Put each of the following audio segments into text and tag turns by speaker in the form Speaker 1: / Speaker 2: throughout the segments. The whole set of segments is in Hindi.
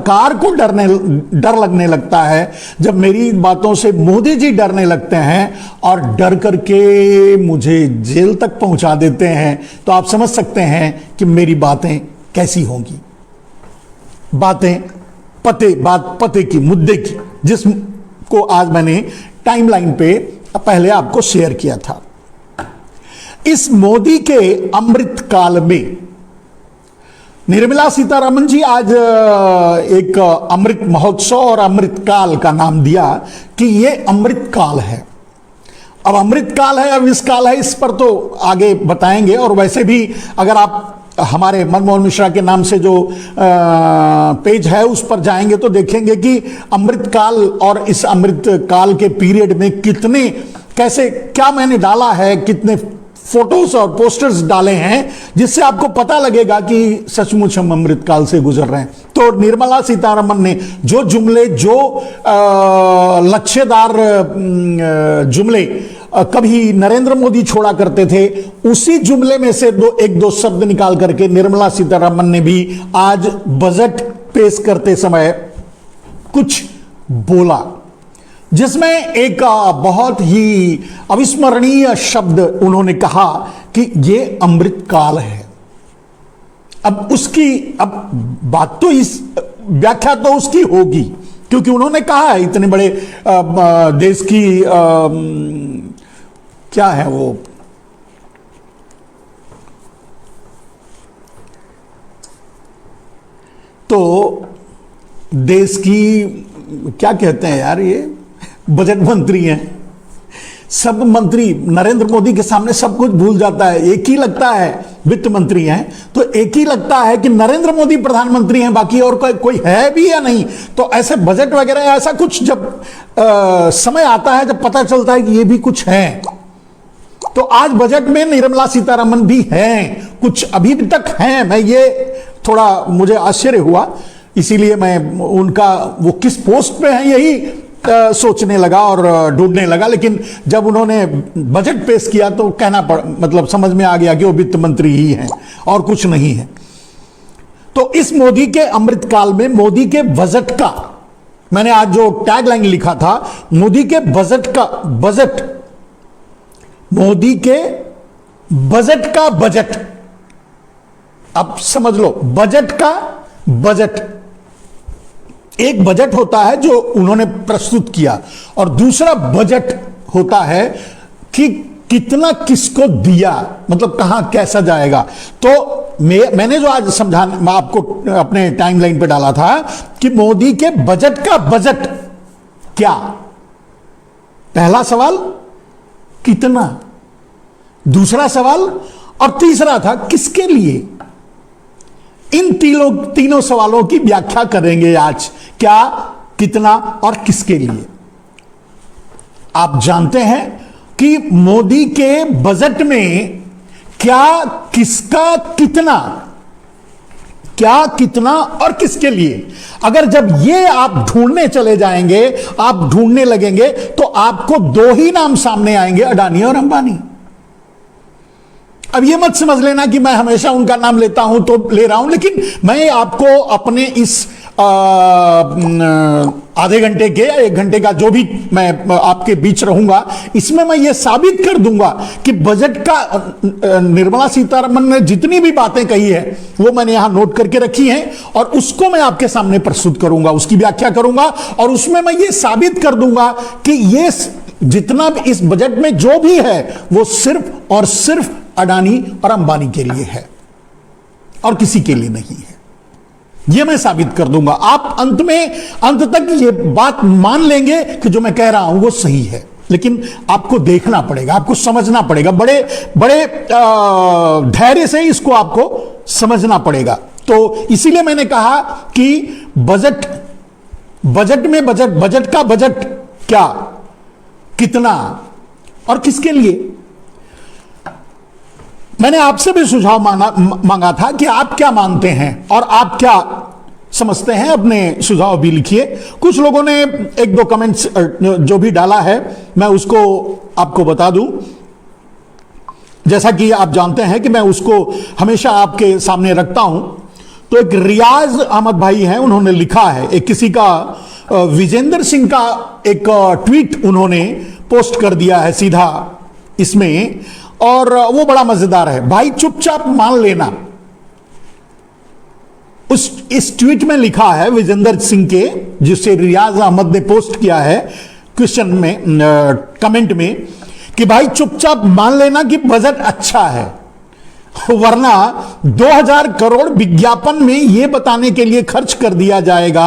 Speaker 1: सरकार को डर लगने लगता है, जब मेरी बातों से मोदी जी डरने लगते हैं और डर करके मुझे जेल तक पहुंचा देते हैं, तो आप समझ सकते हैं कि मेरी बातें कैसी होंगी। बात पते की, मुद्दे की, जिसको आज मैंने टाइमलाइन पे पहले आपको शेयर किया था। इस मोदी के अमृत काल में निर्मला सीतारमण जी आज एक अमृत महोत्सव और अमृत काल का नाम दिया कि ये अमृत काल है। अब अमृत काल है, अब इस काल है, इस पर तो आगे बताएंगे। और वैसे भी अगर आप हमारे मनमोहन मिश्रा के नाम से जो पेज है उस पर जाएंगे तो देखेंगे कि अमृत काल और इस अमृत काल के पीरियड में कितने, कैसे, क्या मैंने डाला है, कितने फोटोज और पोस्टर्स डाले हैं, जिससे आपको पता लगेगा कि सचमुच हम अमृत काल से गुजर रहे हैं। तो निर्मला सीतारमण ने जो जुमले, जो लक्ष्यदार जुमले कभी नरेंद्र मोदी छोड़ा करते थे, उसी जुमले में से एक दो शब्द निकाल करके निर्मला सीतारमण ने भी आज बजट पेश करते समय कुछ बोला, जिसमें एक बहुत ही अविस्मरणीय शब्द उन्होंने कहा कि ये अमृत काल है। अब बात तो इस व्याख्या तो उसकी होगी, क्योंकि उन्होंने कहा है इतने बड़े देश की क्या है वो, तो देश की क्या कहते हैं यार, ये बजट मंत्री हैं। सब मंत्री नरेंद्र मोदी के सामने सब कुछ भूल जाता है, एक ही लगता है वित्त मंत्री हैं, तो एक ही लगता है कि नरेंद्र मोदी प्रधानमंत्री हैं, बाकी और कोई है भी या नहीं। तो ऐसे बजट वगैरह ऐसा कुछ जब समय आता है, जब पता चलता है कि ये भी कुछ है। तो आज बजट में निर्मला सीतारमण भी हैं, कुछ अभी तक हैं। मैं ये थोड़ा मुझे आश्चर्य हुआ, इसीलिए मैं उनका वो किस पोस्ट पे है यही सोचने लगा और ढूंढने लगा। लेकिन जब उन्होंने बजट पेश किया तो मतलब समझ में आ गया कि वो वित्त मंत्री ही हैं और कुछ नहीं है। तो इस मोदी के अमृतकाल में मोदी के बजट का, मैंने आज जो टैगलाइन लिखा था, मोदी के बजट का बजट, मोदी के बजट का बजट, अब समझ लो, बजट का बजट। एक बजट होता है जो उन्होंने प्रस्तुत किया और दूसरा बजट होता है कि कितना किसको दिया, मतलब कहां कैसा जाएगा। तो मैंने जो आज समझाने आपको अपने टाइमलाइन पे डाला था कि मोदी के बजट का बजट क्या, पहला सवाल कितना, दूसरा सवाल और तीसरा था किसके लिए। इन तीनों सवालों की व्याख्या करेंगे आज, क्या, कितना और किसके लिए। आप जानते हैं कि मोदी के बजट में क्या, किसका, कितना, क्या, कितना और किसके लिए, अगर जब ये आप ढूंढने चले जाएंगे, आप ढूंढने लगेंगे, तो आपको दो ही नाम सामने आएंगे, अडानी और अंबानी। अब ये मत समझ लेना कि मैं हमेशा उनका नाम लेता हूं तो ले रहा हूं, लेकिन मैं आपको अपने इस आधे घंटे के या 1 घंटे का जो भी मैं आपके बीच रहूंगा, इसमें मैं ये साबित कर दूंगा कि बजट का निर्मला सीतारमण ने जितनी भी बातें कही है वो मैंने यहां नोट करके रखी हैं और उसको मैं आपके सामने प्रस्तुत करूंगा, उसकी व्याख्या करूंगा और उसमें मैं ये साबित कर दूंगा कि ये जितना भी इस बजट में जो भी है वो सिर्फ और सिर्फ अडानी और अंबानी के लिए है और किसी के लिए नहीं है। यह मैं साबित कर दूंगा। आप अंत तक ये बात मान लेंगे कि जो मैं कह रहा हूं वो सही है, लेकिन आपको देखना पड़ेगा, आपको समझना पड़ेगा, बड़े बड़े धैर्य से इसको आपको समझना पड़ेगा। तो इसीलिए मैंने कहा कि बजट में बजट का बजट क्या, कितना और किसके लिए। मैंने आपसे भी सुझाव मांगा था कि आप क्या मानते हैं और आप क्या समझते हैं, अपने सुझाव भी लिखिए। कुछ लोगों ने 1-2 कमेंट्स जो भी डाला है मैं उसको आपको बता दूं। जैसा कि आप जानते हैं कि मैं उसको हमेशा आपके सामने रखता हूं। तो एक रियाज अहमद भाई हैं, उन्होंने लिखा है, एक किसी का विजेंद्र सिंह का एक ट्वीट उन्होंने पोस्ट कर दिया है सीधा इसमें, और वो बड़ा मजेदार है। भाई चुपचाप मान लेना, इस ट्वीट में लिखा है विजेंद्र सिंह के, जिसे रियाज अहमद ने पोस्ट किया है क्वेश्चन में, कमेंट में, कि भाई चुपचाप मान लेना कि बजट अच्छा है, वरना 2000 करोड़ विज्ञापन में यह बताने के लिए खर्च कर दिया जाएगा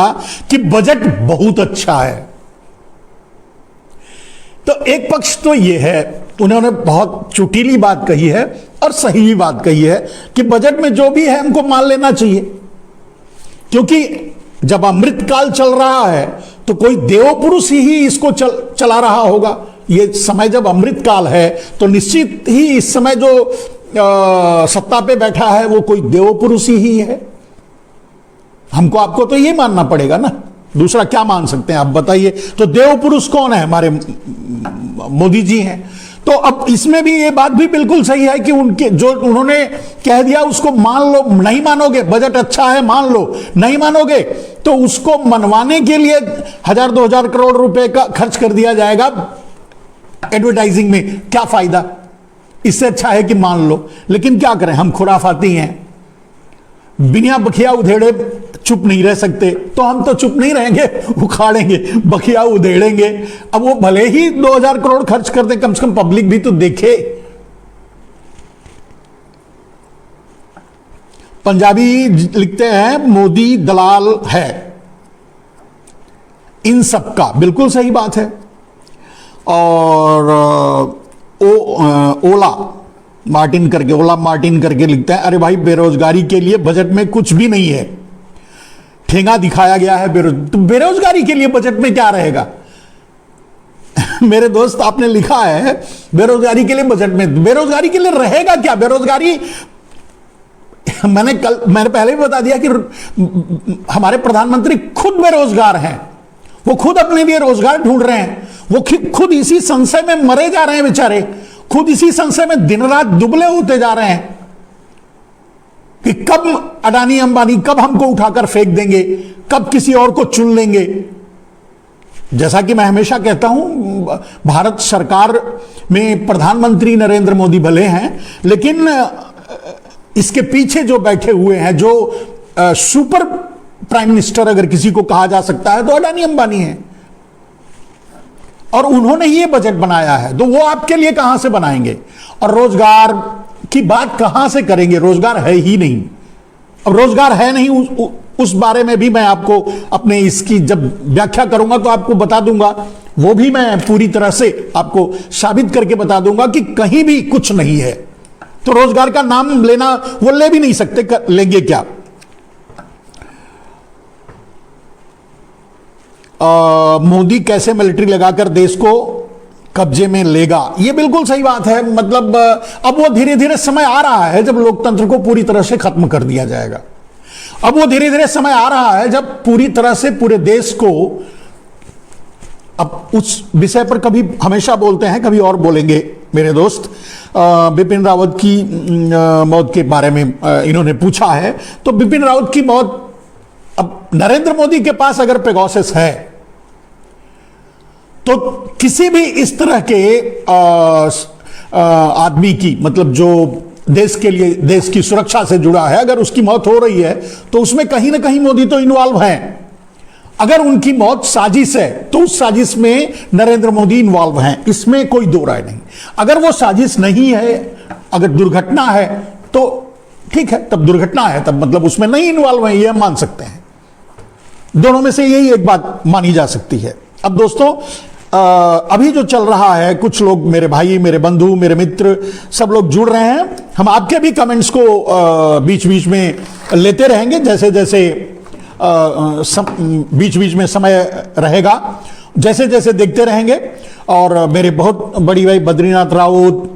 Speaker 1: कि बजट बहुत अच्छा है। तो एक पक्ष तो यह है, उन्होंने बहुत चुटीली बात कही है और सही भी बात कही है कि बजट में जो भी है हमको मान लेना चाहिए, क्योंकि जब अमृतकाल चल रहा है तो कोई देवपुरुष ही इसको चला रहा होगा। ये समय जब अमृतकाल है तो निश्चित ही इस समय जो सत्ता पे बैठा है वो कोई देवपुरुष ही है। हमको आपको तो ये मानना पड़ेगा ना, दूसरा क्या मान सकते हैं आप बताइए। तो देवपुरुष कौन है? हमारे मोदी जी हैं। तो अब इसमें भी ये बात भी बिल्कुल सही है कि उनके जो उन्होंने कह दिया उसको मान लो, नहीं मानोगे, बजट अच्छा है मान लो, नहीं मानोगे तो उसको मनवाने के लिए 1000-2000 करोड़ रुपए का खर्च कर दिया जाएगा एडवर्टाइजिंग में। क्या फायदा? इससे अच्छा है कि मान लो। लेकिन क्या करें, हम खुराफाती हैं, बिना बखिया उधेड़े चुप नहीं रह सकते, तो हम तो चुप नहीं रहेंगे, उखाड़ेंगे, बखिया उधेड़ेंगे। अब वो भले ही 2000 करोड़ खर्च कर दे, कम से कम पब्लिक भी तो देखे। पंजाबी लिखते हैं मोदी दलाल है इन सबका, बिल्कुल सही बात है। और ओला मार्टिन करके लिखते हैं, अरे भाई बेरोजगारी के लिए बजट में कुछ भी नहीं है, ठेंगा दिखाया गया है। तो बेरोजगारी के लिए बजट में क्या रहेगा? मेरे दोस्त आपने लिखा है बेरोजगारी के लिए बजट में, बेरोजगारी के लिए रहेगा क्या? बेरोजगारी मैंने पहले भी बता दिया कि हमारे प्रधानमंत्री खुद बेरोजगार हैं, वो खुद अपने लिए रोजगार ढूंढ रहे हैं, वो खुद इसी संशय में मरे जा रहे हैं बेचारे, खुद इसी संशय में दिन रात दुबले होते जा रहे हैं कि कब अडानी अंबानी कब हमको उठाकर फेंक देंगे, कब किसी और को चुन लेंगे। जैसा कि मैं हमेशा कहता हूं, भारत सरकार में प्रधानमंत्री नरेंद्र मोदी भले हैं, लेकिन इसके पीछे जो बैठे हुए हैं, जो सुपर प्राइम मिनिस्टर अगर किसी को कहा जा सकता है तो अडानी अंबानी है, और उन्होंने ही ये बजट बनाया है। तो वो आपके लिए कहां से बनाएंगे? और रोजगार की बात कहां से करेंगे? रोजगार है ही नहीं। अब रोजगार है नहीं, उस बारे में भी मैं आपको अपने इसकी जब व्याख्या करूंगा तो आपको बता दूंगा, वो भी मैं पूरी तरह से आपको साबित करके बता दूंगा कि कहीं भी कुछ नहीं है। तो रोजगार का नाम लेना वो ले भी नहीं सकते, लेंगे क्या? मोदी कैसे मिलिट्री लगाकर देश को कब्जे में लेगा? ये बिल्कुल सही बात है। मतलब अब वो धीरे धीरे समय आ रहा है जब लोकतंत्र को पूरी तरह से खत्म कर दिया जाएगा। अब वो धीरे धीरे समय आ रहा है जब पूरी तरह से पूरे देश को, अब उस विषय पर कभी हमेशा बोलते हैं, कभी और बोलेंगे मेरे दोस्त। बिपिन रावत की मौत के बारे में इन्होंने पूछा है, तो बिपिन रावत की मौत, अब नरेंद्र मोदी के पास अगर पेगासस है तो किसी भी इस तरह के आदमी की, मतलब जो देश के लिए, देश की सुरक्षा से जुड़ा है, अगर उसकी मौत हो रही है तो उसमें कहीं ना कहीं मोदी तो इन्वॉल्व हैं। अगर उनकी मौत साजिश है तो उस साजिश में नरेंद्र मोदी इन्वॉल्व हैं, इसमें कोई दो राय नहीं। अगर वो साजिश नहीं है, अगर दुर्घटना है तो ठीक है, तब दुर्घटना है, तब मतलब उसमें नहीं इन्वॉल्व है, ये हम मान सकते हैं। दोनों में से यही एक बात मानी जा सकती है। अब दोस्तों, अभी जो चल रहा है, कुछ लोग, मेरे भाई, मेरे बंधु, मेरे मित्र, सब लोग जुड़ रहे हैं। हम आपके भी कमेंट्स को बीच बीच में लेते रहेंगे, जैसे जैसे बीच बीच में समय रहेगा, जैसे जैसे देखते रहेंगे। और मेरे बहुत बड़ी भाई बद्रीनाथ राउत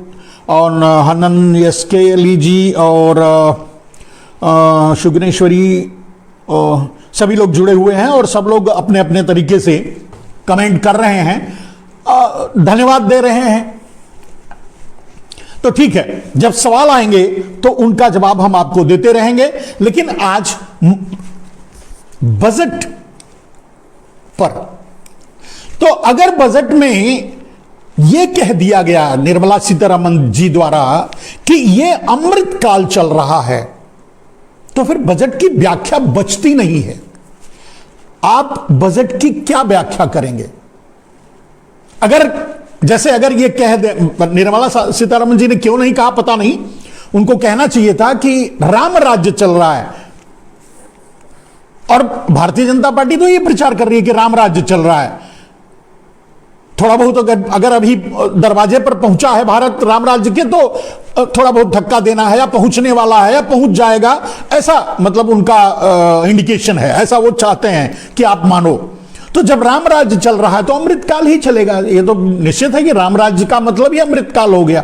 Speaker 1: और हनन एसके अली जी और शुगनेश्वरी, सभी लोग जुड़े हुए हैं और सब लोग अपने अपने तरीके से कमेंट कर रहे हैं, धन्यवाद दे रहे हैं। तो ठीक है, जब सवाल आएंगे तो उनका जवाब हम आपको देते रहेंगे। लेकिन आज बजट पर, तो अगर बजट में यह कह दिया गया निर्मला सीतारमण जी द्वारा कि यह अमृत काल चल रहा है, तो फिर बजट की व्याख्या बचती नहीं है। आप बजट की क्या व्याख्या करेंगे? अगर जैसे अगर ये कह दे, निर्मला सीतारमण जी ने क्यों नहीं कहा पता नहीं, उनको कहना चाहिए था कि राम राज्य चल रहा है, और भारतीय जनता पार्टी तो ये प्रचार कर रही है कि राम राज्य चल रहा है। थोड़ा बहुत अगर अभी दरवाजे पर पहुंचा है भारत राम राज्य के, तो थोड़ा बहुत धक्का देना है, या पहुंचने वाला है, या पहुंच जाएगा, ऐसा मतलब उनका इंडिकेशन है, ऐसा वो चाहते हैं कि आप मानो। तो जब राम राज्य चल रहा है तो अमृतकाल ही चलेगा। ये तो निश्चित है कि राम राज्य का मतलब ही अमृतकाल हो गया।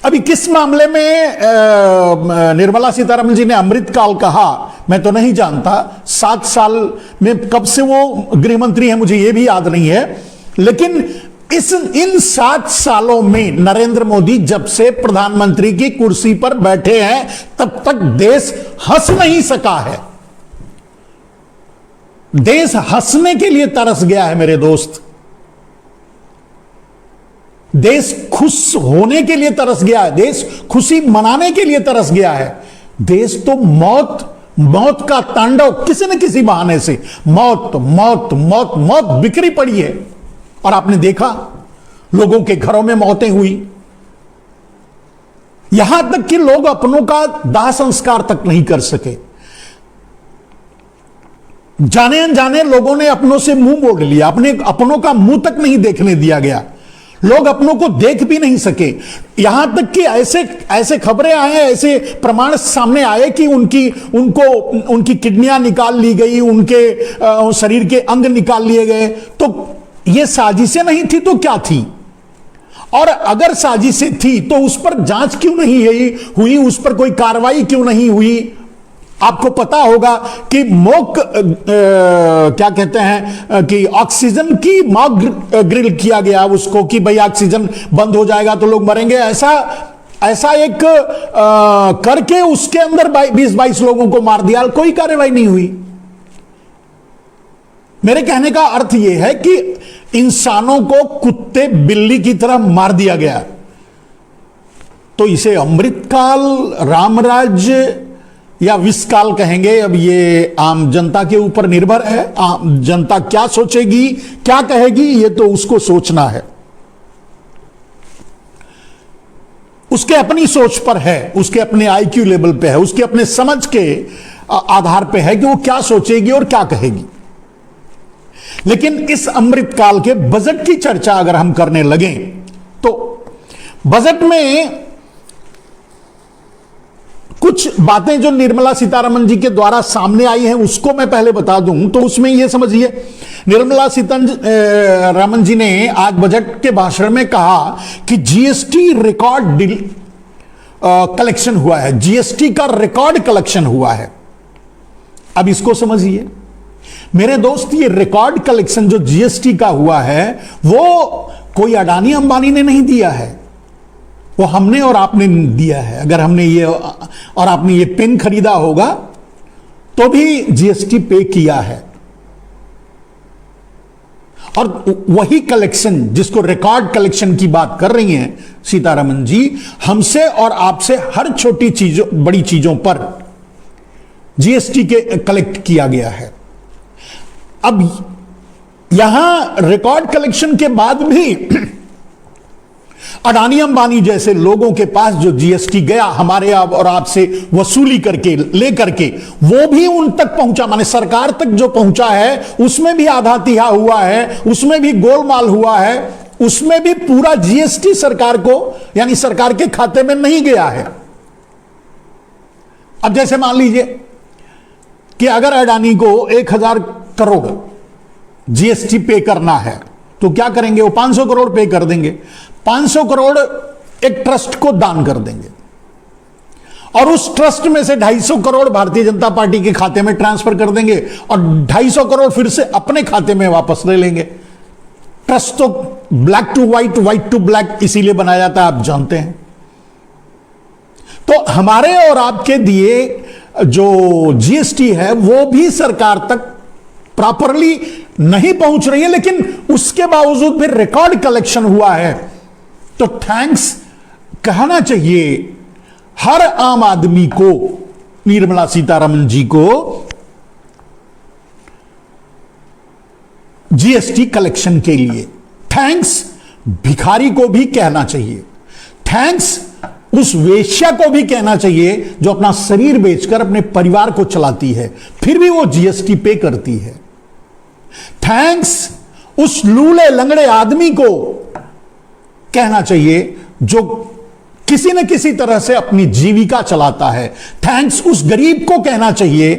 Speaker 1: अभी किस मामले में निर्मला सीतारमण जी ने अमृतकाल कहा मैं तो नहीं जानता। 7 साल में कब से वो गृह मंत्री हैं मुझे ये भी याद नहीं है। लेकिन इन 7 सालों में नरेंद्र मोदी जब से प्रधानमंत्री की कुर्सी पर बैठे हैं तब तक देश हंस नहीं सका है। देश हंसने के लिए तरस गया है मेरे दोस्त। देश खुश होने के लिए तरस गया है, देश खुशी मनाने के लिए तरस गया है। देश तो मौत का तांडव किसी न किसी बहाने से मौत मौत मौत मौत बिखरी पड़ी है। और आपने देखा लोगों के घरों में मौतें हुई, यहां तक कि लोग अपनों का दाह संस्कार तक नहीं कर सके। जाने अनजाने लोगों ने अपनों से मुंह मोड़ लिया, अपने अपनों का मुंह तक नहीं देखने दिया गया। लोग अपनों को देख भी नहीं सके। यहां तक कि ऐसे खबरें आए, ऐसे प्रमाण सामने आए कि उनकी किडनियां निकाल ली गई, उनके शरीर के अंग निकाल लिए गए। तो ये साजिशें नहीं थी तो क्या थी? और अगर साजिशें थी तो उस पर जांच क्यों नहीं हुई, उस पर कोई कार्रवाई क्यों नहीं हुई? आपको पता होगा कि क्या कहते हैं कि ऑक्सीजन की मॉक ग्रिल किया गया उसको कि भाई ऑक्सीजन बंद हो जाएगा तो लोग मरेंगे, ऐसा एक करके उसके अंदर 20-22 लोगों को मार दिया, कोई कार्रवाई नहीं हुई। मेरे कहने का अर्थ यह है कि इंसानों को कुत्ते बिल्ली की तरह मार दिया गया। तो इसे अमृतकाल, रामराज्य या विषकाल कहेंगे, अब ये आम जनता के ऊपर निर्भर है। आम जनता क्या सोचेगी, क्या कहेगी, ये तो उसको सोचना है, उसके अपनी सोच पर है, उसके अपने आईक्यू लेवल पे है, उसके अपने समझ के आधार पे है कि वो क्या सोचेगी और क्या कहेगी। लेकिन इस अमृतकाल के बजट की चर्चा अगर हम करने लगें तो बजट में कुछ बातें जो निर्मला सीतारमण जी के द्वारा सामने आई हैं उसको मैं पहले बता दूं। तो उसमें यह समझिए, निर्मला सीतारमण जी ने आज बजट के भाषण में कहा कि जीएसटी रिकॉर्ड कलेक्शन हुआ है, जीएसटी का रिकॉर्ड कलेक्शन हुआ है। अब इसको समझिए मेरे दोस्त, ये रिकॉर्ड कलेक्शन जो जीएसटी का हुआ है वो कोई अडानी अंबानी ने नहीं दिया है, वो हमने और आपने दिया है। अगर हमने ये और आपने ये पेन खरीदा होगा तो भी जीएसटी पे किया है। और वही कलेक्शन जिसको रिकॉर्ड कलेक्शन की बात कर रही हैं सीतारमण जी, हमसे और आपसे हर छोटी चीजों बड़ी चीजों पर जीएसटी के कलेक्ट किया गया है। अब यहां रिकॉर्ड कलेक्शन के बाद भी अडानी अंबानी जैसे लोगों के पास जो जीएसटी गया हमारे आप और आपसे वसूली करके लेकर के, वो भी उन तक पहुंचा, माने सरकार तक जो पहुंचा है उसमें भी आधा तिहा हुआ है, उसमें भी गोलमाल हुआ है, उसमें भी पूरा जीएसटी सरकार को यानी सरकार के खाते में नहीं गया है। अब जैसे मान लीजिए कि अगर अडानी को 1000 करोड़ जीएसटी पे करना है तो क्या करेंगे? वो 500 करोड़ पे कर देंगे। 500 करोड़ एक ट्रस्ट को दान कर देंगे और उस ट्रस्ट में से 250 करोड़ भारतीय जनता पार्टी के खाते में ट्रांसफर कर देंगे और 250 करोड़ फिर से अपने खाते में वापस ले लेंगे। ट्रस्ट तो black to white, white to black इसीलिए बनाया जाता है, आप जानते हैं। तो हमारे और आपके दिए जो जीएसटी है वो भी सरकार तक प्रॉपरली नहीं पहुंच रही है, लेकिन उसके बावजूद भी रिकॉर्ड कलेक्शन हुआ है। तो थैंक्स कहना चाहिए हर आम आदमी को, निर्मला सीतारमण जी को जीएसटी कलेक्शन के लिए। थैंक्स भिखारी को भी कहना चाहिए, थैंक्स उस वेश्या को भी कहना चाहिए जो अपना शरीर बेचकर अपने परिवार को चलाती है, फिर भी वो जीएसटी पे करती है। थैंक्स उस लूले लंगड़े आदमी को कहना चाहिए जो किसी न किसी तरह से अपनी जीविका चलाता है। थैंक्स उस गरीब को कहना चाहिए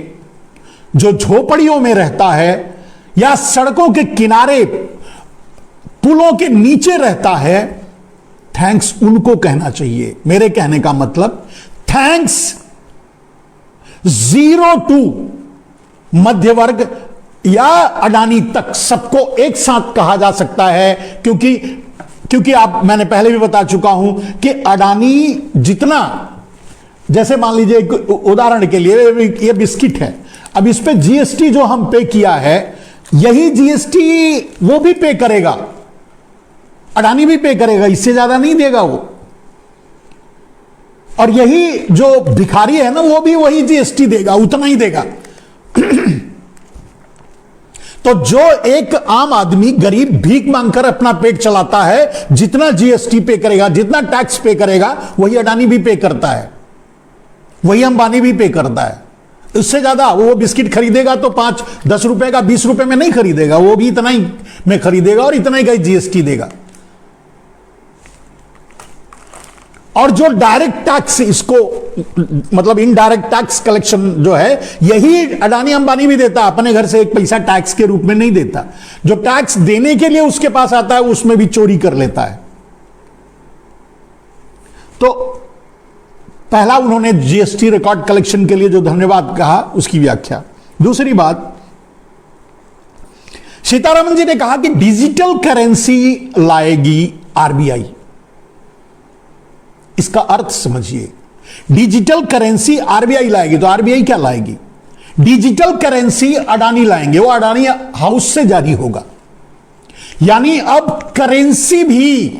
Speaker 1: जो झोपड़ियों में रहता है या सड़कों के किनारे पुलों के नीचे रहता है। थैंक्स उनको कहना चाहिए। मेरे कहने का मतलब थैंक्स 0 टू मध्य वर्ग या अडानी तक सबको एक साथ कहा जा सकता है, क्योंकि आप, मैंने पहले भी बता चुका हूं कि अडानी जितना, जैसे मान लीजिए एक उदाहरण के लिए ये बिस्किट है, अब इस पे जीएसटी जो हम पे किया है यही जीएसटी वो भी पे करेगा, अडानी भी पे करेगा, इससे ज्यादा नहीं देगा वो। और यही जो भिखारी है ना वो भी वही जीएसटी देगा, उतना ही देगा। तो जो एक आम आदमी गरीब भीख मांगकर अपना पेट चलाता है, जितना जीएसटी पे करेगा, जितना टैक्स पे करेगा, वही अडानी भी पे करता है, वही अंबानी भी पे करता है। इससे ज्यादा वो बिस्किट खरीदेगा तो 5-10 रुपए का 20 रुपए में नहीं खरीदेगा, वो भी इतना ही में खरीदेगा और इतना ही का जीएसटी देगा। और जो डायरेक्ट टैक्स, इसको मतलब इनडायरेक्ट टैक्स कलेक्शन जो है, यही अडानी अंबानी भी देता, अपने घर से एक पैसा टैक्स के रूप में नहीं देता। जो टैक्स देने के लिए उसके पास आता है उसमें भी चोरी कर लेता है। तो पहला उन्होंने जीएसटी रिकॉर्ड कलेक्शन के लिए जो धन्यवाद कहा उसकी व्याख्या। दूसरी बात, सीतारमण जी ने कहा कि डिजिटल करेंसी लाएगी आरबीआई। इसका अर्थ समझिए, डिजिटल करेंसी आरबीआई लाएगी, तो आरबीआई क्या लाएगी? डिजिटल करेंसी अडानी लाएंगे, वो अडानी हाउस से जारी होगा। यानी अब करेंसी भी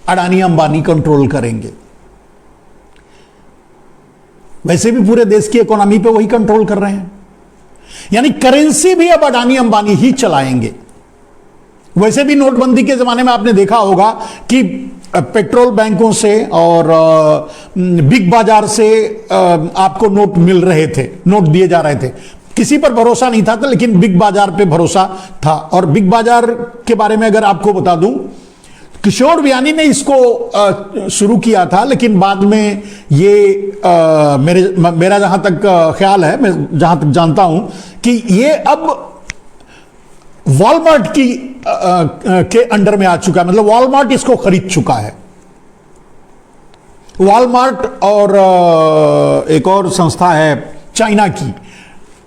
Speaker 1: अडानी अंबानी कंट्रोल करेंगे। वैसे भी पूरे देश की इकोनॉमी पे वही कंट्रोल कर रहे हैं, यानी करेंसी भी अब अडानी अंबानी ही चलाएंगे। वैसे भी नोटबंदी के जमाने में आपने देखा होगा कि पेट्रोल बैंकों से और बिग बाजार से आपको नोट मिल रहे थे, नोट दिए जा रहे थे। किसी पर भरोसा नहीं था, लेकिन बिग बाजार पे भरोसा था। और बिग बाजार के बारे में अगर आपको बता दूं, किशोर बियानी ने इसको शुरू किया था, लेकिन बाद में ये मेरा जहां तक ख्याल है, मैं जहां तक जानता हूं कि ये अब वॉलमार्ट के अंडर में आ चुका है। मतलब वॉलमार्ट इसको खरीद चुका है। वॉलमार्ट और एक और संस्था है चाइना की,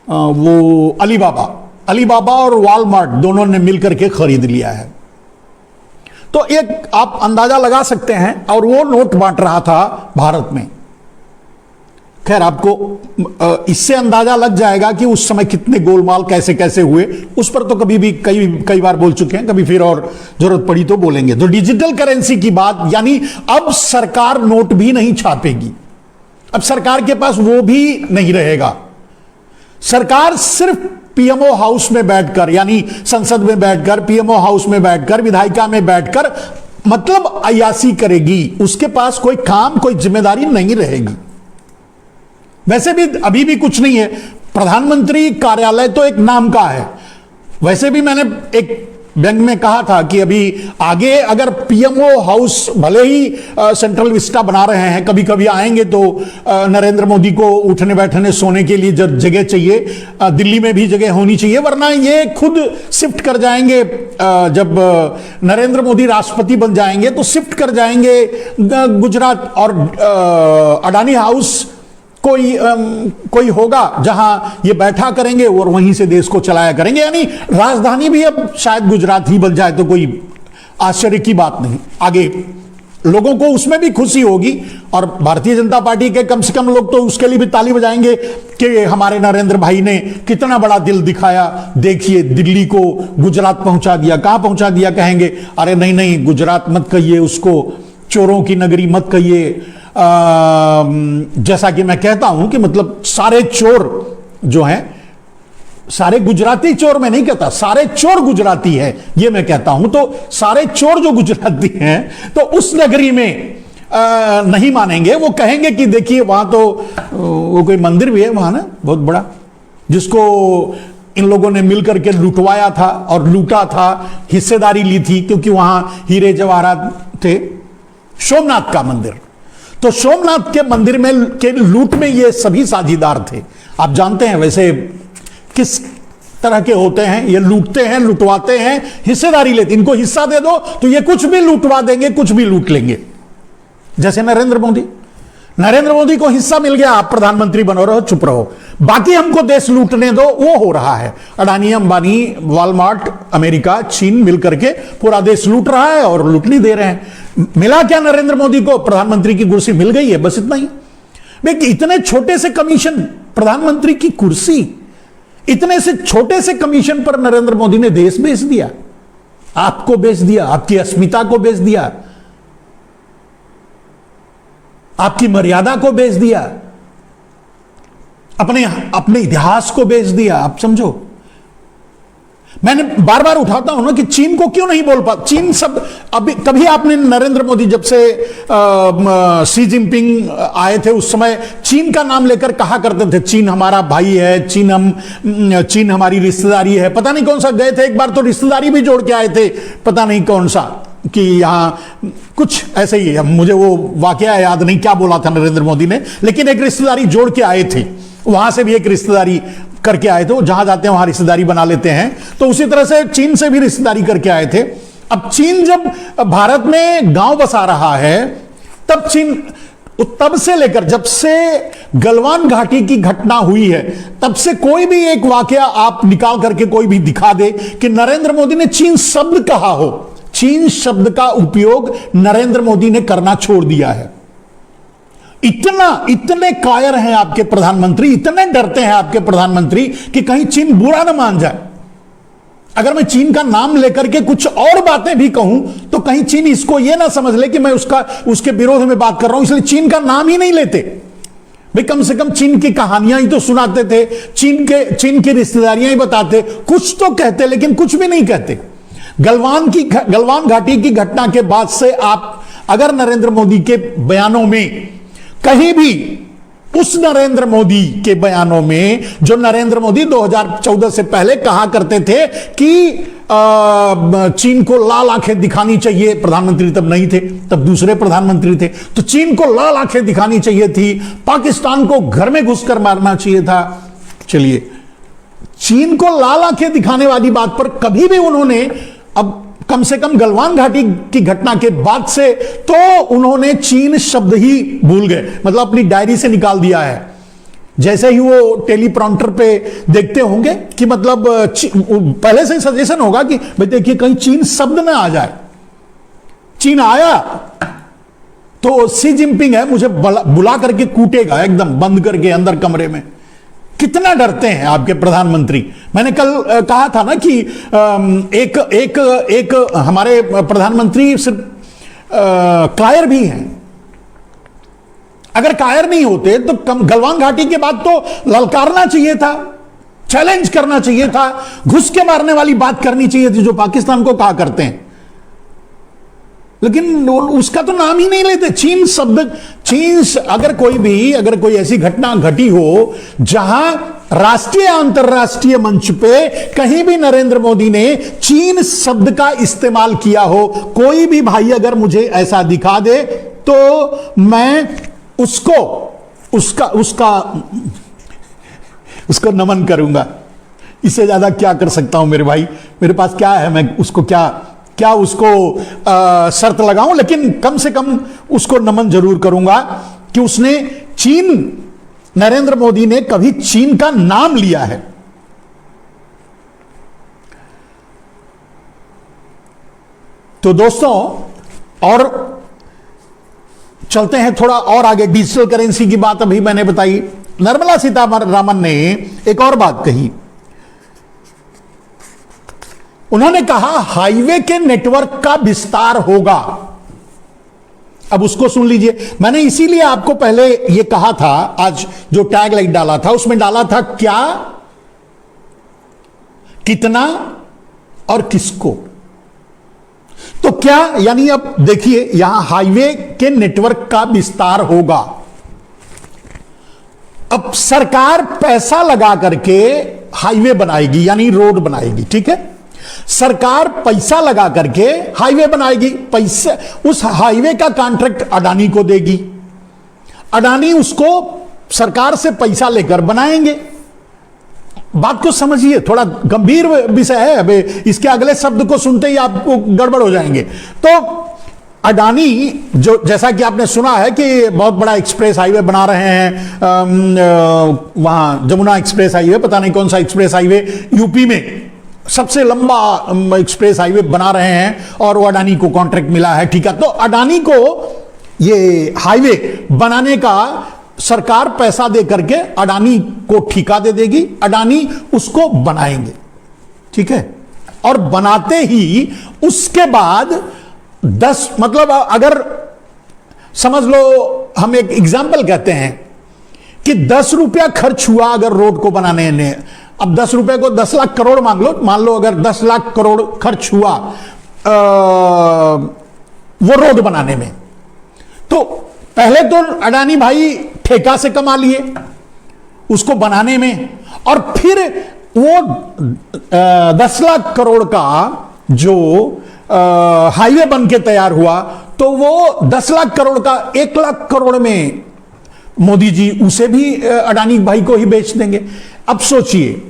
Speaker 1: वो अलीबाबा और वॉलमार्ट दोनों ने मिलकर के खरीद लिया है। तो एक आप अंदाजा लगा सकते हैं, और वो नोट बांट रहा था भारत में। खैर, आपको इससे अंदाजा लग जाएगा कि उस समय कितने गोलमाल कैसे कैसे हुए। उस पर तो कई बार बोल चुके हैं, कभी फिर और जरूरत पड़ी तो बोलेंगे। तो डिजिटल करेंसी की बात, यानी अब सरकार नोट भी नहीं छापेगी, अब सरकार के पास वो भी नहीं रहेगा। सरकार सिर्फ पीएमओ हाउस में बैठकर, यानी संसद में बैठकर, पीएमओ हाउस में बैठकर, विधायिका में बैठकर मतलब अय्यासी करेगी। उसके पास कोई काम, कोई जिम्मेदारी नहीं रहेगी। वैसे भी अभी भी कुछ नहीं है, प्रधानमंत्री कार्यालय तो एक नाम का है। वैसे भी मैंने एक व्यंग में कहा था कि अभी आगे अगर पीएमओ हाउस भले ही सेंट्रल विस्टा बना रहे हैं, कभी कभी आएंगे तो नरेंद्र मोदी को उठने बैठने सोने के लिए जगह चाहिए, दिल्ली में भी जगह होनी चाहिए, वरना ये खुद शिफ्ट कर जाएंगे। जब नरेंद्र मोदी राष्ट्रपति बन जाएंगे तो शिफ्ट कर जाएंगे गुजरात, और अडानी हाउस कोई होगा जहां ये बैठा करेंगे और वहीं से देश को चलाया करेंगे, यानी राजधानी भी अब शायद गुजरात ही बन जाए तो कोई आश्चर्य की बात नहीं। आगे लोगों को उसमें भी खुशी होगी और भारतीय जनता पार्टी के कम से कम लोग तो उसके लिए भी ताली बजाएंगे कि हमारे नरेंद्र भाई ने कितना बड़ा दिल दिखाया, देखिए दिल्ली को गुजरात पहुंचा दिया। कहां पहुंचा दिया कहेंगे, अरे नहीं नहीं गुजरात मत कहिए, उसको चोरों की नगरी मत कहिए। जैसा कि मैं कहता हूं कि मतलब सारे चोर जो हैं, सारे गुजराती चोर मैं नहीं कहता, सारे चोर गुजराती है ये मैं कहता हूं। तो सारे चोर जो गुजराती हैं तो उस नगरी में नहीं मानेंगे, वो कहेंगे कि देखिए वहां तो वो कोई मंदिर भी है वहां ना बहुत बड़ा, जिसको इन लोगों ने मिलकर के लुटवाया था और लूटा था, हिस्सेदारी ली थी, क्योंकि वहां हीरे जवाहरात थे। सोमनाथ का मंदिर, तो सोमनाथ के मंदिर में के लूट में ये सभी साझीदार थे। आप जानते हैं वैसे किस तरह के होते हैं, ये लूटते हैं, लुटवाते हैं, हिस्सेदारी लेते, इनको हिस्सा दे दो तो ये कुछ भी लुटवा देंगे, कुछ भी लूट लेंगे। जैसे नरेंद्र मोदी को हिस्सा मिल गया, आप प्रधानमंत्री बनो, रहो चुप रहो, बाकी हमको देश लूटने दो, वो हो रहा है। अडानी, अंबानी, वॉलमार्ट, अमेरिका, चीन मिलकर के पूरा देश लूट रहा है और लूटनी दे रहे हैं। मिला क्या नरेंद्र मोदी को, प्रधानमंत्री की कुर्सी मिल गई है, बस इतना ही। इतने छोटे से कमीशन, प्रधानमंत्री की कुर्सी, इतने से छोटे से कमीशन पर नरेंद्र मोदी ने देश बेच दिया, आपको बेच दिया, आपकी अस्मिता को बेच दिया, आपकी मर्यादा को बेच दिया, अपने इतिहास को बेच दिया। आप समझो, मैंने बार बार उठाता हूं ना कि चीन को क्यों नहीं बोल पाता। चीन सब अभी कभी आपने नरेंद्र मोदी जब से शी जिनपिंग आए थे उस समय चीन का नाम लेकर कहा करते थे, चीन हमारा भाई है, चीन हमारी रिश्तेदारी है। पता नहीं कौन सा गए थे एक बार तो रिश्तेदारी भी जोड़ के आए थे, पता नहीं कौन सा, कि यहां कुछ ऐसे ही है, मुझे वो वाकया याद नहीं क्या बोला था नरेंद्र मोदी ने, लेकिन एक रिश्तेदारी जोड़ के आए थे, वहां से भी एक रिश्तेदारी करके आए थे। वो जहां जाते हैं वहां रिश्तेदारी बना लेते हैं, तो उसी तरह से चीन से भी रिश्तेदारी करके आए थे। अब चीन जब भारत में गांव बसा रहा है, तब से लेकर जब से गलवान घाटी की घटना हुई है, तब से कोई भी एक वाकया आप निकाल करके कोई भी दिखा दे कि नरेंद्र मोदी ने चीन शब्द कहा हो। चीन शब्द का उपयोग नरेंद्र मोदी ने करना छोड़ दिया है। इतने कायर हैं आपके प्रधानमंत्री, इतने डरते हैं आपके प्रधानमंत्री कि कहीं चीन बुरा ना मान जाए। अगर मैं चीन का नाम लेकर के कुछ और बातें भी कहूं तो कहीं चीन इसको यह ना समझ ले कि मैं उसके विरोध में बात कर रहा हूं, इसलिए चीन का नाम ही नहीं लेते। भाई कम से कम चीन की कहानियां ही तो सुनाते थे, चीन की रिश्तेदारियां ही बताते, कुछ तो कहते, लेकिन कुछ भी नहीं कहते। गलवान घाटी की घटना के बाद से आप अगर नरेंद्र मोदी के बयानों में कहीं भी, उस नरेंद्र मोदी के बयानों में जो नरेंद्र मोदी 2014 से पहले कहा करते थे कि चीन को लाल आंखें दिखानी चाहिए, प्रधानमंत्री तब नहीं थे, तब दूसरे प्रधानमंत्री थे, तो चीन को लाल आंखें दिखानी चाहिए थी, पाकिस्तान को घर में घुसकर मारना चाहिए था। चलिए, चीन को लाल आंखें दिखाने वाली बात पर कभी भी उन्होंने, अब कम से कम गलवान घाटी की घटना के बाद से तो उन्होंने चीन शब्द ही भूल गए, मतलब अपनी डायरी से निकाल दिया है। जैसे ही वो टेलीप्रॉम्प्टर पे देखते होंगे कि मतलब पहले से ही सजेशन होगा कि भाई देखिए कहीं चीन शब्द ना आ जाए। चीन आया तो शी जिनपिंग है, मुझे बुला करके कूटेगा एकदम बंद करके अंदर कमरे में। कितना डरते हैं आपके प्रधानमंत्री। मैंने कल कहा था ना कि एक हमारे प्रधानमंत्री सिर्फ कायर भी हैं। अगर कायर नहीं होते तो गलवान घाटी के बाद तो ललकारना चाहिए था, चैलेंज करना चाहिए था, घुस के मारने वाली बात करनी चाहिए थी जो पाकिस्तान को कहा करते हैं, लेकिन उसका तो नाम ही नहीं लेते। चीन शब्द, चीन अगर कोई ऐसी घटना घटी हो जहां राष्ट्रीय अंतरराष्ट्रीय मंच पे कहीं भी नरेंद्र मोदी ने चीन शब्द का इस्तेमाल किया हो, कोई भी भाई अगर मुझे ऐसा दिखा दे तो मैं उसको नमन करूंगा। इससे ज्यादा क्या कर सकता हूं मेरे भाई, मेरे पास क्या है, मैं उसको क्या उसको शर्त लगाऊं, लेकिन कम से कम उसको नमन जरूर करूंगा कि उसने चीन नरेंद्र मोदी ने कभी चीन का नाम लिया है। तो दोस्तों, और चलते हैं थोड़ा और आगे। डिजिटल करेंसी की बात अभी मैंने बताई। निर्मला सीतारमण ने एक और बात कही। उन्होंने कहा हाईवे के नेटवर्क का विस्तार होगा। अब उसको सुन लीजिए। मैंने इसीलिए आपको पहले यह कहा था, आज जो टैग लाइक डाला था उसमें डाला था क्या, कितना और किसको। तो क्या यानी, अब देखिए यहां हाईवे के नेटवर्क का विस्तार होगा। अब सरकार पैसा लगा करके हाईवे बनाएगी, यानी रोड बनाएगी, ठीक है। सरकार पैसा लगा करके हाईवे बनाएगी। पैसा, उस हाईवे का कॉन्ट्रैक्ट अडानी को देगी। अडानी उसको सरकार से पैसा लेकर बनाएंगे। बात को समझिए, थोड़ा गंभीर विषय है। अबे इसके अगले शब्द को सुनते ही आपको गड़बड़ हो जाएंगे। तो अडानी, जो जैसा कि आपने सुना है कि बहुत बड़ा एक्सप्रेस हाईवे बना रहे हैं, वहां जमुना एक्सप्रेस हाईवे, पता नहीं कौन सा एक्सप्रेस हाईवे, यूपी में सबसे लंबा एक्सप्रेस हाईवे बना रहे हैं और वो अडानी को कॉन्ट्रैक्ट मिला है, ठीक है। तो अडानी को ये हाईवे बनाने का सरकार पैसा दे करके अडानी को ठेका दे देगी, अडानी उसको बनाएंगे, ठीक है। और बनाते ही उसके बाद 10, मतलब अगर समझ लो, हम एक एग्जाम्पल कहते हैं कि 10 रुपया खर्च हुआ अगर रोड को बनाने में। अब 10 रुपए को 10 लाख करोड़ मान लो अगर 10 लाख करोड़ खर्च हुआ वो रोड बनाने में, तो पहले तो अडानी भाई ठेका से कमा लिए उसको बनाने में, और फिर वो 10 लाख करोड़ का जो हाईवे बन के तैयार हुआ, तो वो 10 लाख करोड़ का 1 लाख करोड़ में मोदी जी उसे भी अडानी भाई को ही बेच देंगे। अब सोचिए,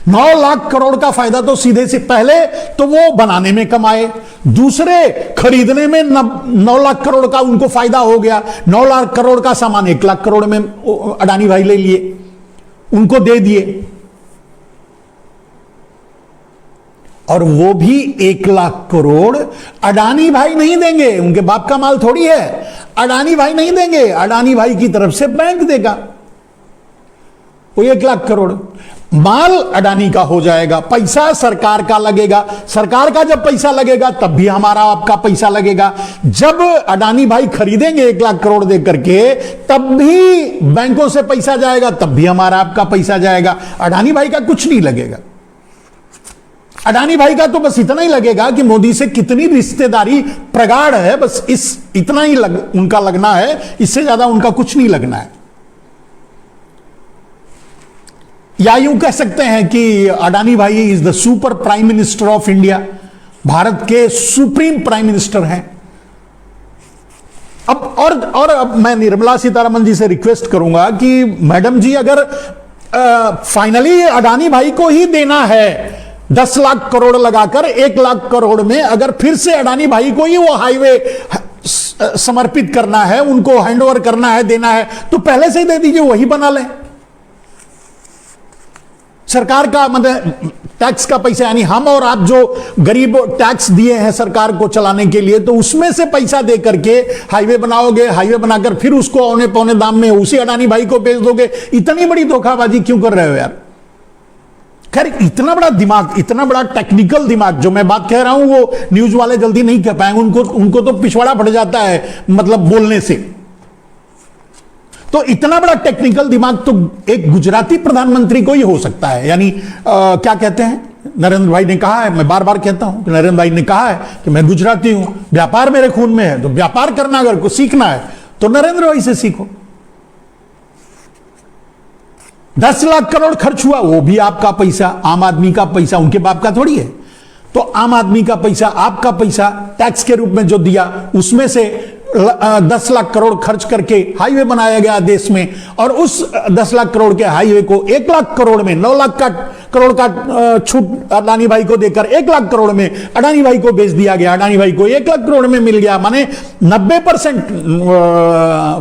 Speaker 1: 9 लाख करोड़ का फायदा तो सीधे से, पहले तो वो बनाने में कमाए, दूसरे खरीदने में 9 लाख करोड़ का उनको फायदा हो गया। 9 लाख करोड़ का सामान 1 लाख करोड़ में अडानी भाई ले लिए, उनको दे दिए, और वो भी 1 लाख करोड़ अडानी भाई नहीं देंगे, उनके बाप का माल थोड़ी है, अडानी भाई नहीं देंगे, अडानी भाई की तरफ से बैंक देगा। वो 1 लाख करोड़ माल अडानी का हो जाएगा, पैसा सरकार का लगेगा। सरकार का जब पैसा लगेगा तब भी हमारा आपका पैसा लगेगा। जब अडानी भाई खरीदेंगे 1 लाख करोड़ दे करके, तब भी बैंकों से पैसा जाएगा, तब भी हमारा आपका पैसा जाएगा। अडानी भाई का कुछ नहीं लगेगा। अडानी भाई का तो बस इतना ही लगेगा कि मोदी से कितनी रिश्तेदारी प्रगाढ़ है, बस इतना ही उनका लगना है, इससे ज्यादा उनका कुछ नहीं लगना है। या यूं कह सकते हैं कि अडानी भाई is the super prime minister of India, Bharat के सुप्रीम प्राइम मिनिस्टर हैं। अब अब मैं निर्मला सीतारमण जी से रिक्वेस्ट करूंगा कि मैडम जी, अगर फाइनली अडानी भाई को ही देना है 10 लाख करोड़ लगाकर, 1 लाख करोड़ में अगर फिर से अडानी भाई को ही वो हाईवे समर्पित करना है, उनको हैंडओवर करना है, देना है, तो पहले से ही दे दीजिए, वही बना लें। सरकार का मतलब टैक्स का पैसा, यानी हम और आप जो गरीब टैक्स दिए हैं सरकार को चलाने के लिए, तो उसमें से पैसा दे करके हाईवे बनाओगे, हाईवे बनाकर फिर उसको औने पौने दाम में उसी अडानी भाई को बेच दोगे। इतनी बड़ी धोखाबाजी क्यों कर रहे हो यार? खैर, इतना बड़ा दिमाग, इतना बड़ा टेक्निकल दिमाग, जो मैं बात कह रहा हूं वो न्यूज वाले जल्दी नहीं कह पाएंगे, उनको तो पिछवाड़ा पड़ जाता है मतलब बोलने से। तो इतना बड़ा टेक्निकल दिमाग तो एक गुजराती प्रधानमंत्री को ही हो सकता है। यानी क्या कहते हैं, नरेंद्र भाई ने कहा है, मैं बार बार कहता हूं कि नरेंद्र भाई ने कहा है कि मैं गुजराती हूं, व्यापार मेरे खून में है, तो व्यापार करना अगर को सीखना है तो नरेंद्र भाई से सीखो। 10 लाख करोड़ खर्च हुआ, वो भी आपका पैसा, आम आदमी का पैसा, उनके बाप का थोड़ी है। तो आम आदमी का पैसा, आपका पैसा टैक्स के रूप में जो दिया, उसमें से 10 लाख करोड़ खर्च करके हाईवे बनाया गया देश में, और उस 10 लाख करोड़ के हाईवे को 1 लाख करोड़ में, 9 लाख करोड़ का छूट अडानी भाई को देकर 1 लाख करोड़ में अडानी भाई को बेच दिया गया। अडानी भाई को 1 लाख करोड़ में मिल गया, माने 90%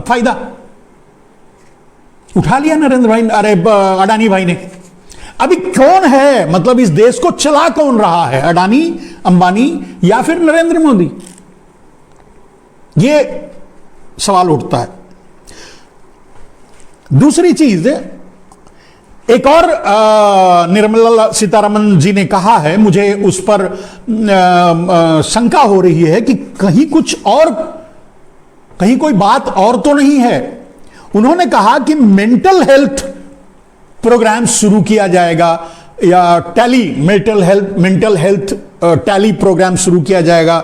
Speaker 1: फायदा। उठा लिया नरेंद्र भाई, अरे अडानी भाई ने। अभी कौन है, मतलब इस देश को चला कौन रहा है, अडानी, अंबानी या फिर नरेंद्र मोदी? ये सवाल उठता है। दूसरी चीज, एक और निर्मला सीतारमण जी ने कहा है, मुझे उस पर शंका हो रही है कि कहीं कुछ और, कहीं कोई बात और तो नहीं है। उन्होंने कहा कि मेंटल हेल्थ प्रोग्राम शुरू किया जाएगा, या मेंटल हेल्थ टैली प्रोग्राम शुरू किया जाएगा।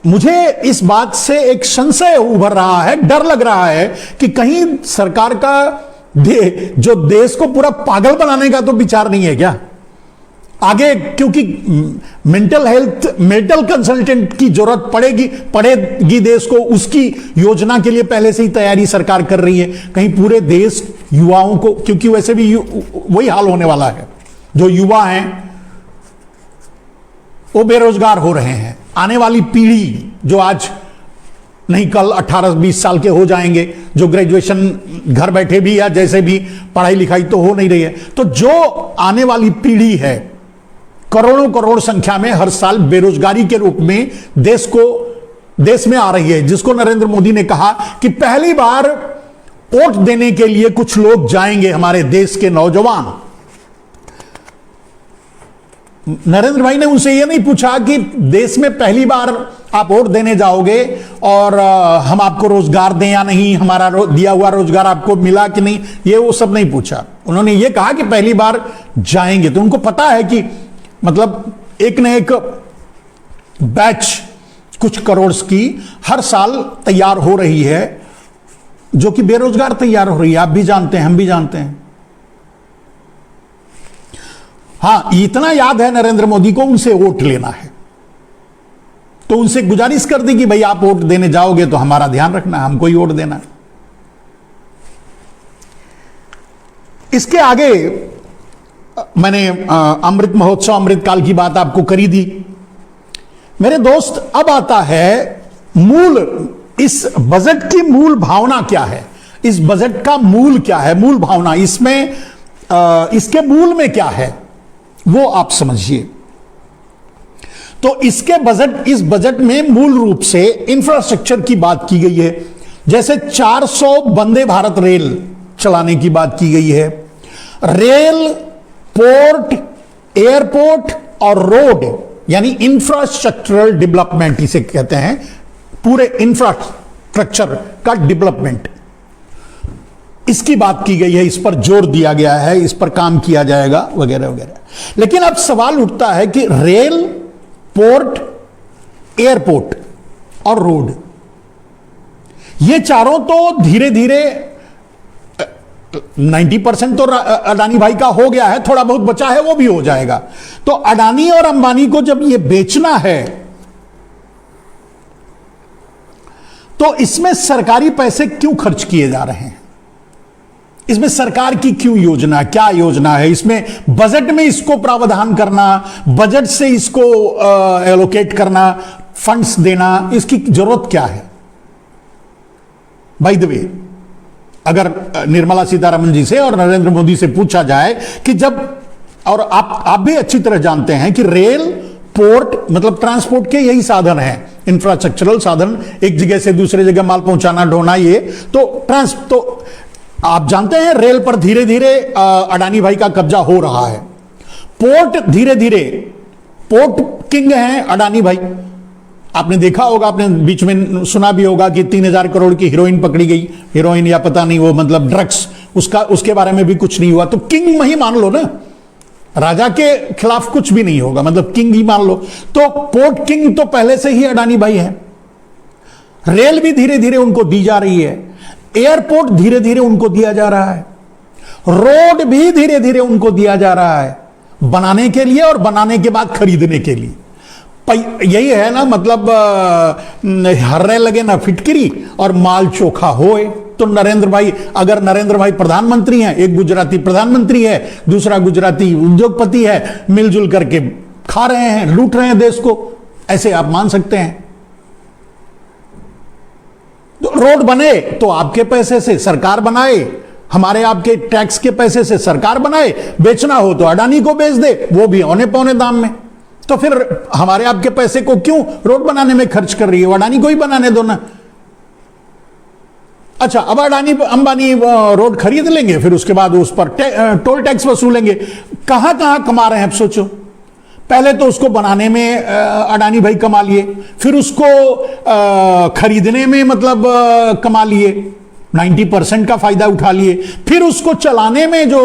Speaker 1: मुझे इस बात से एक संशय उभर रहा है, डर लग रहा है कि कहीं सरकार का जो देश को पूरा पागल बनाने का तो विचार नहीं है क्या आगे? क्योंकि मेंटल कंसल्टेंट की जरूरत पड़ेगी देश को, उसकी योजना के लिए पहले से ही तैयारी सरकार कर रही है। कहीं पूरे देश युवाओं को, क्योंकि वैसे भी वही हाल होने वाला है, जो युवा हैं वो बेरोजगार हो रहे हैं। आने वाली पीढ़ी जो आज नहीं कल 18-20 साल के हो जाएंगे, जो ग्रेजुएशन घर बैठे भी या जैसे भी पढ़ाई लिखाई तो हो नहीं रही है, तो जो आने वाली पीढ़ी है करोड़ों करोड़ संख्या में हर साल बेरोजगारी के रूप में देश में आ रही है, जिसको नरेंद्र मोदी ने कहा कि पहली बार वोट देने के लिए कुछ लोग जाएंगे, हमारे देश के नौजवान। नरेंद्र भाई ने उनसे यह नहीं पूछा कि देश में पहली बार आप वोट देने जाओगे और हम आपको रोजगार दें या नहीं, हमारा दिया हुआ रोजगार आपको मिला कि नहीं, ये वो सब नहीं पूछा। उन्होंने ये कहा कि पहली बार जाएंगे। तो उनको पता है कि मतलब एक न एक बैच कुछ करोड़ की हर साल तैयार हो रही है, जो कि बेरोजगार तैयार हो रही है। आप भी जानते हैं, हम भी जानते हैं। हां, इतना याद है नरेंद्र मोदी को, उनसे वोट लेना है तो उनसे गुजारिश कर दी कि भाई आप वोट देने जाओगे तो हमारा ध्यान रखना, हमको ही वोट देना। इसके आगे मैंने अमृत महोत्सव, अमृतकाल की बात आपको करी दी। मेरे दोस्त, अब आता है इस बजट की मूल भावना क्या है, इस बजट का मूल क्या है, मूल भावना इसमें इसके मूल में क्या है वो आप समझिए। तो इस बजट में मूल रूप से इंफ्रास्ट्रक्चर की बात की गई है। जैसे 400 वंदे भारत रेल चलाने की बात की गई है। रेल, पोर्ट, एयरपोर्ट और रोड, यानी इंफ्रास्ट्रक्चरल डेवलपमेंट इसे कहते हैं, पूरे इंफ्रास्ट्रक्चर का डेवलपमेंट, इसकी बात की गई है, इस पर जोर दिया गया है, इस पर काम किया जाएगा वगैरह वगैरह। लेकिन अब सवाल उठता है कि रेल, पोर्ट, एयरपोर्ट और रोड, ये चारों तो धीरे धीरे 90% तो अडानी भाई का हो गया है, थोड़ा बहुत बचा है वो भी हो जाएगा। तो अडानी और अंबानी को जब ये बेचना है तो इसमें सरकारी पैसे क्यों खर्च किए जा रहे हैं? इसमें सरकार की क्यों योजना, क्या योजना है इसमें? बजट में इसको प्रावधान करना, बजट से इसको एलोकेट करना, फंड्स देना, इसकी जरूरत क्या है? बाय द वे, अगर निर्मला सीतारमण जी से और नरेंद्र मोदी से पूछा जाए कि जब, और आप भी अच्छी तरह जानते हैं कि रेल, पोर्ट मतलब ट्रांसपोर्ट के यही साधन है, इंफ्रास्ट्रक्चरल साधन, एक जगह से दूसरे जगह माल पहुंचाना, ढोना, ये तो आप जानते हैं रेल पर धीरे धीरे अडानी भाई का कब्जा हो रहा है। पोर्ट धीरे धीरे, पोर्ट किंग हैं अडानी भाई। आपने देखा होगा, आपने बीच में सुना भी होगा कि 3000 करोड़ की हीरोइन पकड़ी गई, हीरोइन या पता नहीं वो मतलब ड्रग्स, उसके बारे में भी कुछ नहीं हुआ। तो किंग ही मान लो ना, राजा के खिलाफ कुछ भी नहीं होगा, मतलब किंग ही मान लो। तो पोर्ट किंग तो पहले से ही अडानी भाई है। रेल भी धीरे धीरे उनको दी जा रही है, एयरपोर्ट धीरे धीरे उनको दिया जा रहा है, रोड भी धीरे धीरे उनको दिया जा रहा है, बनाने के लिए और बनाने के बाद खरीदने के लिए। यही है ना, मतलब हर्रे लगे ना फिटकरी और माल चोखा होए। तो नरेंद्र भाई, अगर नरेंद्र भाई प्रधानमंत्री हैं, एक गुजराती प्रधानमंत्री है, दूसरा गुजराती उद्योगपति है, मिलजुल करके खा रहे हैं, लूट रहे हैं देश को, ऐसे आप मान सकते हैं। तो रोड बने तो आपके पैसे से सरकार बनाए, हमारे आपके टैक्स के पैसे से सरकार बनाए, बेचना हो तो अडानी को बेच दे, वो भी औने पौने दाम में। तो फिर हमारे आपके पैसे को क्यों रोड बनाने में खर्च कर रही है? अडानी को ही बनाने दो ना। अच्छा, अब अडानी अंबानी रोड खरीद लेंगे, फिर उसके बाद उस पर टोल टैक्स वसूलेंगे। कहां कहां कमा रहे हैं अब सोचो। पहले तो उसको बनाने में अडानी भाई कमा लिए, फिर उसको खरीदने में मतलब कमा लिए, 90% का फायदा उठा लिए, फिर उसको चलाने में जो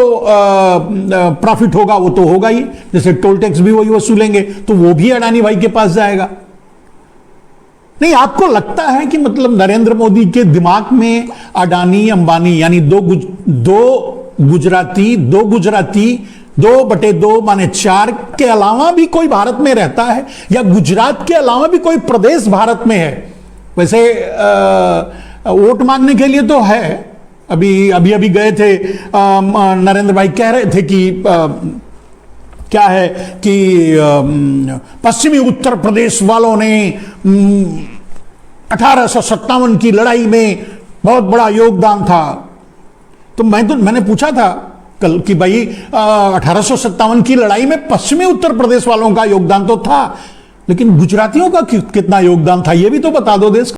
Speaker 1: प्रॉफिट होगा वो तो होगा ही, जैसे टोल टैक्स भी वही वसूलेंगे, तो वो भी अडानी भाई के पास जाएगा। नहीं, आपको लगता है कि मतलब नरेंद्र मोदी के दिमाग में अडानी अंबानी यानी दो गुजराती 2/2 माने 4 के अलावा भी कोई भारत में रहता है, या गुजरात के अलावा भी कोई प्रदेश भारत में है? वैसे वोट मांगने के लिए तो है, अभी गए थे, नरेंद्र भाई कह रहे थे कि क्या है कि पश्चिमी उत्तर प्रदेश वालों ने 1857 की लड़ाई में बहुत बड़ा योगदान था। तो मैंने पूछा था कल कि भाई 1857 की लड़ाई में पश्चिमी उत्तर प्रदेश वालों का योगदान तो था, लेकिन गुजरातियों का कितना योगदान था ये भी तो बता दो देश